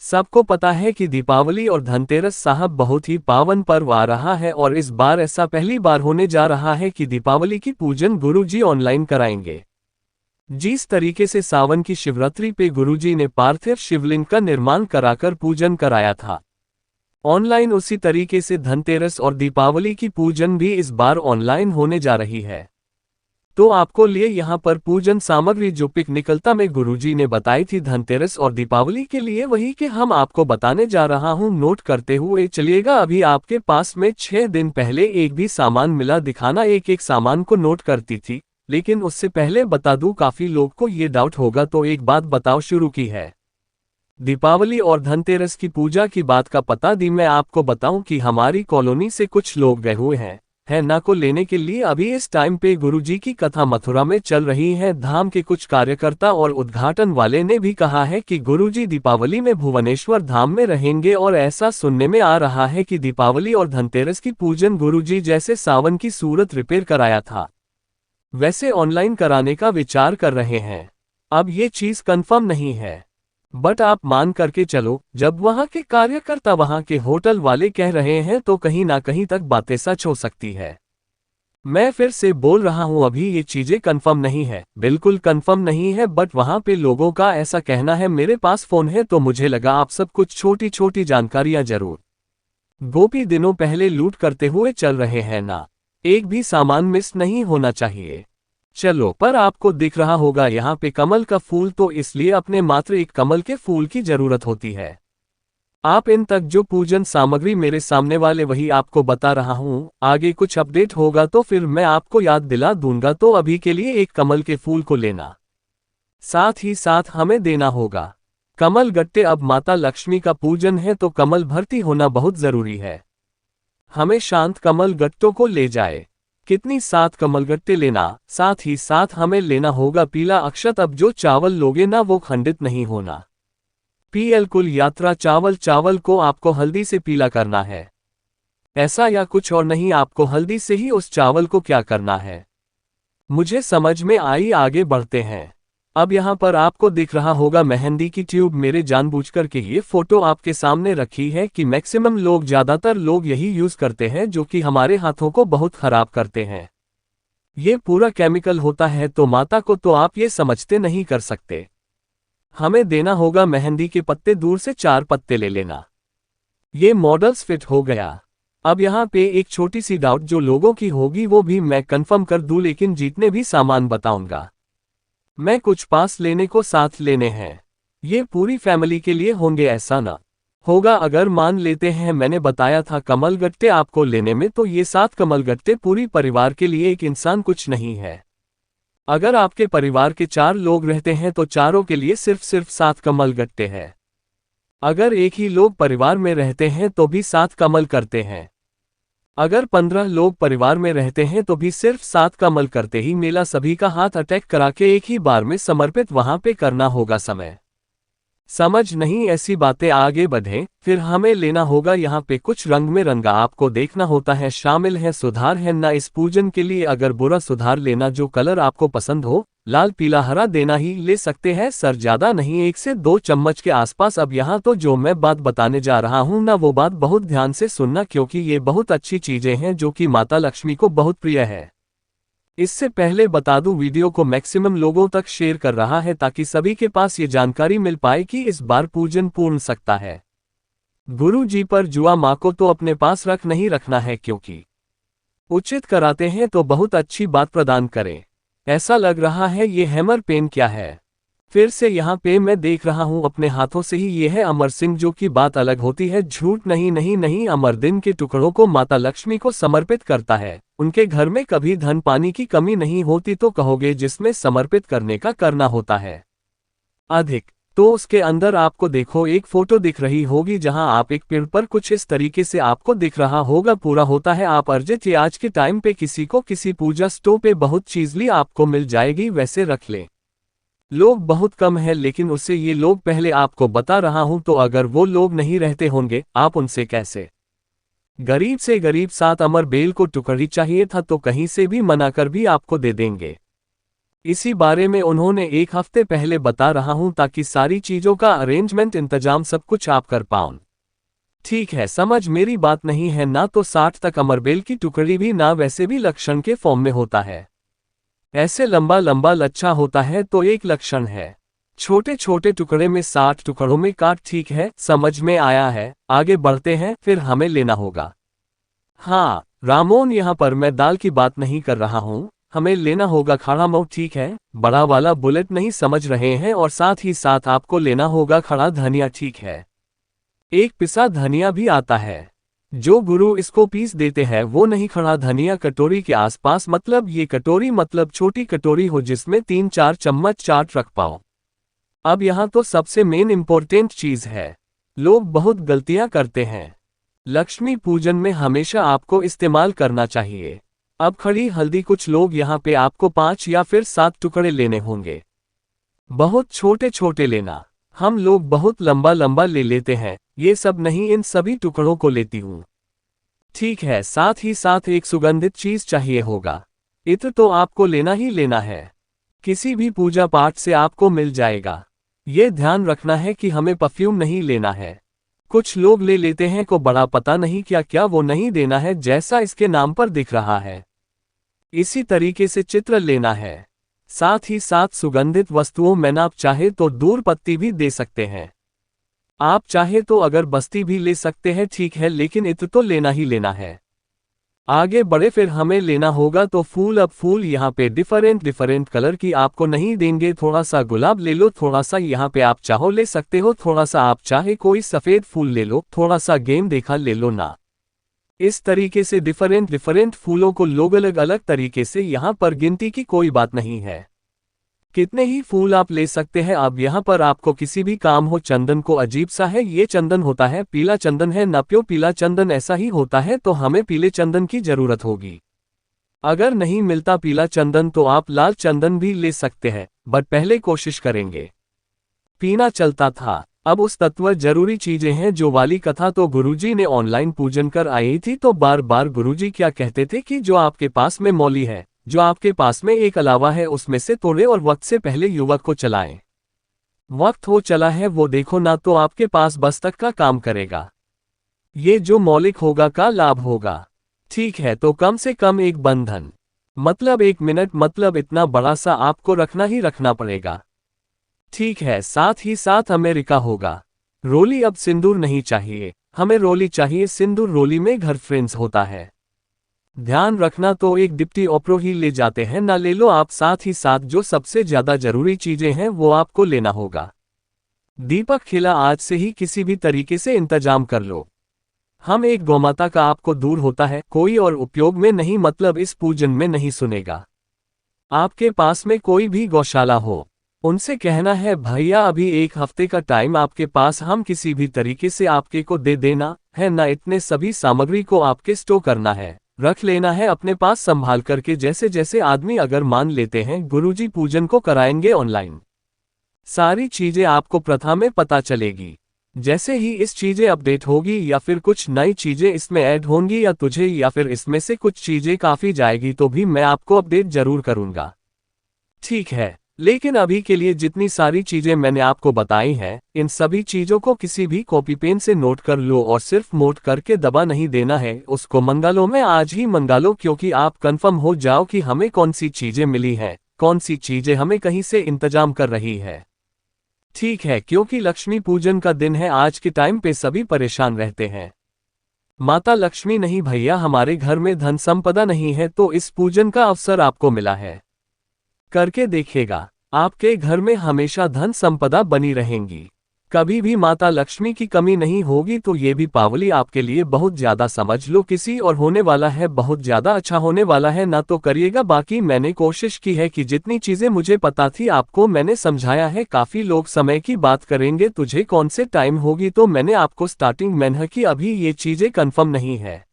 सबको पता है कि दीपावली और धनतेरस साहब बहुत ही पावन पर्व आ रहा है और इस बार ऐसा पहली बार होने जा रहा है कि दीपावली की पूजन गुरुजी ऑनलाइन कराएंगे। जिस तरीके से सावन की शिवरात्रि पे गुरुजी ने पार्थिव शिवलिंग का निर्माण कराकर पूजन कराया था ऑनलाइन, उसी तरीके से धनतेरस और दीपावली की पूजन भी इस बार ऑनलाइन होने जा रही है। तो आपको लिए यहाँ पर पूजन सामग्री जो पिक निकलता में गुरुजी ने बताई थी धनतेरस और दीपावली के लिए, वही के हम आपको बताने जा रहा हूँ। नोट करते हुए चलिएगा। अभी आपके पास में 6 दिन पहले एक भी सामान मिला, दिखाना एक एक सामान को नोट करती थी। लेकिन उससे पहले बता दूं, काफी लोग को ये डाउट होगा तो एक बात बताओ शुरू की है। दीपावली और धनतेरस की पूजा की बात का पता दी मैं आपको बताऊं कि हमारी कॉलोनी से कुछ लोग गए हुए हैं ना को लेने के लिए। अभी इस टाइम पे गुरुजी की कथा मथुरा में चल रही है। धाम के कुछ कार्यकर्ता और उद्घाटन वाले ने भी कहा है कि गुरुजी दीपावली में भुवनेश्वर धाम में रहेंगे और ऐसा सुनने में आ रहा है कि दीपावली और धनतेरस की पूजन गुरुजी जैसे सावन की सूरत रिपेयर कराया था वैसे ऑनलाइन कराने का विचार कर रहे हैं। अब ये चीज कंफर्म नहीं है, बट आप मान करके चलो, जब वहां के कार्यकर्ता वहां के होटल वाले कह रहे हैं तो कहीं ना कहीं तक बातें सच हो सकती है। मैं फिर से बोल रहा हूं, अभी ये चीजें कंफर्म नहीं है, बिल्कुल कंफर्म नहीं है, बट वहां पे लोगों का ऐसा कहना है। मेरे पास फोन है तो मुझे लगा आप सब कुछ छोटी छोटी जानकारियां जरूर। गोपी दिनों पहले लूट करते हुए चल रहे हैं ना, एक भी सामान मिस नहीं होना चाहिए। चलो, पर आपको दिख रहा होगा यहाँ पे कमल का फूल, तो इसलिए अपने मात्र एक कमल के फूल की जरूरत होती है। आप इन तक जो पूजन सामग्री मेरे सामने वाले वही आपको बता रहा हूँ, आगे कुछ अपडेट होगा तो फिर मैं आपको याद दिला दूंगा। तो अभी के लिए एक कमल के फूल को लेना, साथ ही साथ हमें देना होगा कमल गट्टे। अब माता लक्ष्मी का पूजन है तो कमल भर्ती होना बहुत जरूरी है। हमें शांत कमल गट्टों को ले जाए। कितनी 7 कमलगट्टे लेना, साथ ही साथ हमें लेना होगा पीला अक्षत। अब जो चावल लोगे ना वो खंडित नहीं होना। पीएल कुल यात्रा चावल को आपको हल्दी से पीला करना है, ऐसा या कुछ और नहीं, आपको हल्दी से ही उस चावल को क्या करना है मुझे समझ में आई। आगे बढ़ते हैं। अब यहाँ पर आपको दिख रहा होगा मेहंदी की ट्यूब। मेरे जानबूझकर के ये फोटो आपके सामने रखी है कि मैक्सिमम लोग, ज्यादातर लोग यही यूज करते हैं जो कि हमारे हाथों को बहुत खराब करते हैं। ये पूरा केमिकल होता है, तो माता को तो आप ये समझते नहीं कर सकते। हमें देना होगा मेहंदी के पत्ते, दूर से 4 पत्ते ले लेना। ये मॉडल्स फिट हो गया। अब यहाँ पे एक छोटी सी डाउट जो लोगों की होगी वो भी मैं कंफर्म कर दूं, लेकिन जितने भी सामान बताऊंगा मैं कुछ पास लेने को साथ लेने हैं। ये पूरी फैमिली के लिए होंगे ऐसा ना होगा। अगर मान लेते हैं मैंने बताया था कमल गट्टे आपको लेने में, तो ये 7 कमल गट्टे पूरी परिवार के लिए, एक इंसान कुछ नहीं है। अगर आपके परिवार के 4 लोग रहते हैं तो चारों के लिए सिर्फ 7 कमल गट्टे हैं। अगर एक ही लोग परिवार में रहते हैं तो भी 7 कमल करते हैं। अगर 15 लोग परिवार में रहते हैं तो भी सिर्फ 7 कमल करते ही मेला सभी का हाथ अटैक करा के एक ही बार में समर्पित वहां पे करना होगा। समय समझ नहीं ऐसी बातें आगे बढ़े। फिर हमें लेना होगा यहाँ पे कुछ रंग में रंगा, आपको देखना होता है शामिल है सुधार है ना इस पूजन के लिए। अगर बुरा सुधार लेना, जो कलर आपको पसंद हो, लाल पीला हरा देना ही ले सकते हैं सर, ज्यादा नहीं, 1 से 2 चम्मच के आसपास। अब यहाँ तो जो मैं बात बताने जा रहा हूँ ना, वो बात बहुत ध्यान से सुनना, क्योंकि ये बहुत अच्छी चीजें हैं जो कि माता लक्ष्मी को बहुत प्रिय है। इससे पहले बता दूं, वीडियो को मैक्सिमम लोगों तक शेयर कर रहा है ताकि सभी के पास ये जानकारी मिल पाए कि इस बार पूजन पूर्ण सकता है। गुरु जी पर जुआ माँ को तो अपने पास नहीं रखना है, क्योंकि उचित कराते हैं तो बहुत अच्छी बात प्रदान करें। ऐसा लग रहा है ये हैमर पेन क्या है। फिर से यहाँ पे मैं देख रहा हूँ अपने हाथों से ही, ये है अमर सिंह, जो की बात अलग होती है। झूठ नहीं नहीं नहीं, अमर दिन के टुकड़ों को माता लक्ष्मी को समर्पित करता है। उनके घर में कभी धन पानी की कमी नहीं होती, तो कहोगे जिसमें समर्पित करने का करना होता है अधिक। तो उसके अंदर आपको देखो एक फोटो दिख रही होगी जहां आप एक पेड़ पर, कुछ इस तरीके से आपको दिख रहा होगा पूरा होता है। आप अर्जित ये आज के टाइम पे किसी को किसी पूजा स्टोव पे बहुत चीज ली आपको मिल जाएगी, वैसे रख ले। लोग बहुत कम है, लेकिन उससे ये लोग पहले आपको बता रहा हूं, तो अगर वो लोग नहीं रहते होंगे आप उनसे कैसे। गरीब से गरीब 7 अमर बेल को टुकड़ी चाहिए था तो कहीं से भी मना कर भी आपको दे देंगे। इसी बारे में उन्होंने एक हफ्ते पहले बता रहा हूं ताकि सारी चीजों का अरेंजमेंट इंतजाम सब कुछ आप कर पाऊं। ठीक है, समझ मेरी बात नहीं है ना, तो 60 तक अमरबेल की टुकड़ी भी ना वैसे भी लक्षण के फॉर्म में होता है। ऐसे लंबा लंबा लच्छा होता है तो एक लक्षण है। छोटे छोटे टुकड़े में 60 टुकड़ों में काट। ठीक है, समझ में आया है, आगे बढ़ते हैं, फिर हमें लेना होगा। हाँ रामोन, यहाँ पर मैं दाल की बात नहीं कर रहा हूँ, हमें लेना होगा खड़ा मऊ। ठीक है, बड़ा वाला बुलेट नहीं समझ रहे हैं, और साथ ही साथ आपको लेना होगा खड़ा धनिया। ठीक है, एक पिसा धनिया भी आता है, जो गुरु इसको पीस देते हैं वो नहीं खड़ा धनिया कटोरी के आसपास, मतलब ये कटोरी मतलब छोटी कटोरी हो जिसमें 3-4 चम्मच चाट रख पाओ। अब यहाँ तो सबसे मेन इंपॉर्टेंट चीज है, लोग बहुत गलतियां करते हैं। लक्ष्मी पूजन में हमेशा आपको इस्तेमाल करना चाहिए। अब खड़ी हल्दी, कुछ लोग यहाँ पे आपको 5 या फिर 7 टुकड़े लेने होंगे, बहुत छोटे छोटे लेना। हम लोग बहुत लंबा लंबा ले लेते हैं, ये सब नहीं, इन सभी टुकड़ों को लेती हूँ। ठीक है, साथ ही साथ एक सुगंधित चीज चाहिए होगा। इत्र तो आपको लेना ही लेना है, किसी भी पूजा पाठ से आपको मिल जाएगा। ये ध्यान रखना है कि हमें परफ्यूम नहीं लेना है। कुछ लोग ले लेते हैं को बड़ा पता नहीं क्या क्या वो नहीं देना है, जैसा इसके नाम पर दिख रहा है। इसी तरीके से चित्र लेना है। साथ ही साथ सुगंधित वस्तुओं में आप चाहे तो दूर पत्ती भी दे सकते हैं, आप चाहे तो अगर बस्ती भी ले सकते हैं। ठीक है, लेकिन इत्र तो लेना ही लेना है। आगे बढ़े, फिर हमें लेना होगा तो फूल। अब फूल यहाँ पे डिफरेंट कलर की आपको नहीं देंगे, थोड़ा सा गुलाब ले लो, थोड़ा सा यहाँ पे आप चाहो ले सकते हो, थोड़ा सा आप चाहे कोई सफेद फूल ले लो, थोड़ा सा गेम देखा ले लो ना। इस तरीके से डिफरेंट फूलों को लोग अलग अलग तरीके से, यहाँ पर गिनती की कोई बात नहीं है, कितने ही फूल आप ले सकते हैं। अब यहाँ पर आपको किसी भी काम हो, चंदन को अजीब सा है, ये चंदन होता है पीला चंदन है ना, प्यो पीला चंदन ऐसा ही होता है, तो हमें पीले चंदन की जरूरत होगी। अगर नहीं मिलता पीला चंदन तो आप लाल चंदन भी ले सकते हैं, बट पहले कोशिश करेंगे। पीना चलता था। अब उस तत्व जरूरी चीजें हैं जो वाली कथा तो गुरुजी ने ऑनलाइन पूजन कर आई थी, तो बार बार गुरुजी क्या कहते थे कि जो आपके पास में मौली है, जो आपके पास में एक अलावा है, उसमें से तोड़े और वक्त से पहले युवक को चलाएं। वक्त हो चला है वो देखो ना, तो आपके पास बस तक का काम करेगा, ये जो मौलिक होगा का लाभ होगा। ठीक है, तो कम से कम एक बंधन मतलब 1 मिनट, मतलब इतना बड़ा सा आपको रखना ही रखना पड़ेगा। ठीक है, साथ ही साथ अमेरिका होगा। रोली, अब सिंदूर नहीं चाहिए, हमें रोली चाहिए, सिंदूर रोली में घर फ्रेंड्स होता है। ध्यान रखना, तो एक डिप्टी ओप्रो ही ले जाते हैं ना, ले लो आप। साथ ही साथ जो सबसे ज्यादा जरूरी चीजें हैं वो आपको लेना होगा। दीपक खिला, आज से ही किसी भी तरीके से इंतजाम कर लो। हम एक गौमाता का आपको दूर होता है, कोई और उपयोग में नहीं, मतलब इस पूजन में नहीं सुनेगा। आपके पास में कोई भी गौशाला हो, उनसे कहना है भैया अभी 1 हफ्ते का टाइम आपके पास, हम किसी भी तरीके से आपके को दे देना है ना, इतने सभी सामग्री को आपके स्टोर करना है, रख लेना है अपने पास संभाल करके। जैसे जैसे आदमी अगर मान लेते हैं गुरुजी पूजन को कराएंगे ऑनलाइन, सारी चीजें आपको प्रथा में पता चलेगी। जैसे ही इस चीजें अपडेट होगी या फिर कुछ नई चीजें इसमें ऐड होंगी या तुझे या फिर इसमें से कुछ चीजें काफी जाएगी, तो भी मैं आपको अपडेट जरूर करूंगा। ठीक है, लेकिन अभी के लिए जितनी सारी चीजें मैंने आपको बताई हैं, इन सभी चीजों को किसी भी कॉपी पेन से नोट कर लो, और सिर्फ नोट करके दबा नहीं देना है, उसको मंगा लो, मैं आज ही मंगा लो, क्योंकि आप कंफर्म हो जाओ कि हमें कौन सी चीजें मिली हैं, कौन सी चीजें हमें कहीं से इंतजाम कर रही है। ठीक है, क्योंकि लक्ष्मी पूजन का दिन है, आज के टाइम पे सभी परेशान रहते हैं। माता लक्ष्मी नहीं भैया, हमारे घर में धन संपदा नहीं है, तो इस पूजन का अवसर आपको मिला है, करके देखिएगा, आपके घर में हमेशा धन संपदा बनी रहेंगी, कभी भी माता लक्ष्मी की कमी नहीं होगी। तो ये भी पावली आपके लिए बहुत ज्यादा समझ लो किसी और होने वाला है, बहुत ज्यादा अच्छा होने वाला है ना, तो करिएगा। बाकी मैंने कोशिश की है कि जितनी चीजें मुझे पता थी आपको मैंने समझाया है। काफी लोग समय की बात करेंगे तुझे कौन से टाइम होगी, तो मैंने आपको स्टार्टिंग में है कि अभी ये चीजें कन्फर्म नहीं है।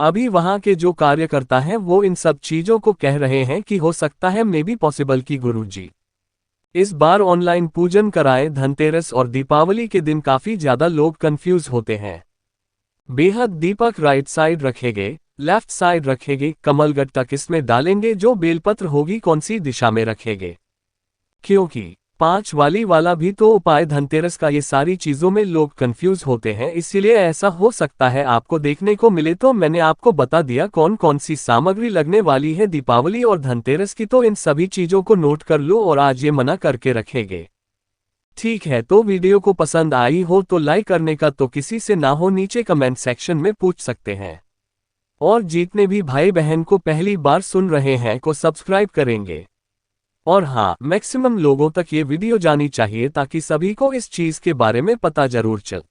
अभी वहां के जो कार्यकर्ता हैं वो इन सब चीजों को कह रहे हैं कि हो सकता है मे बी पॉसिबल कि गुरुजी इस बार ऑनलाइन पूजन कराए। धनतेरस और दीपावली के दिन काफी ज्यादा लोग कंफ्यूज होते हैं। बेहद दीपक राइट साइड रखेंगे, लेफ्ट साइड रखेंगे, कमलगट्टा किसमें डालेंगे, जो बेलपत्र होगी कौन सी दिशा में रखेंगे। क्योंकि 5 वाली वाला भी तो उपाय धनतेरस का, ये सारी चीजों में लोग कंफ्यूज होते हैं, इसीलिए ऐसा हो सकता है आपको देखने को मिले। तो मैंने आपको बता दिया कौन कौन सी सामग्री लगने वाली है दीपावली और धनतेरस की, तो इन सभी चीजों को नोट कर लो और आज ये मना करके रखेंगे। ठीक है, तो वीडियो को पसंद आई हो तो लाइक करने का तो किसी से ना हो नीचे कमेंट सेक्शन में पूछ सकते हैं। और जितने भी भाई बहन को पहली बार सुन रहे हैं को सब्सक्राइब करेंगे। और हाँ, मैक्सिमम लोगों तक ये वीडियो जानी चाहिए ताकि सभी को इस चीज के बारे में पता जरूर चल।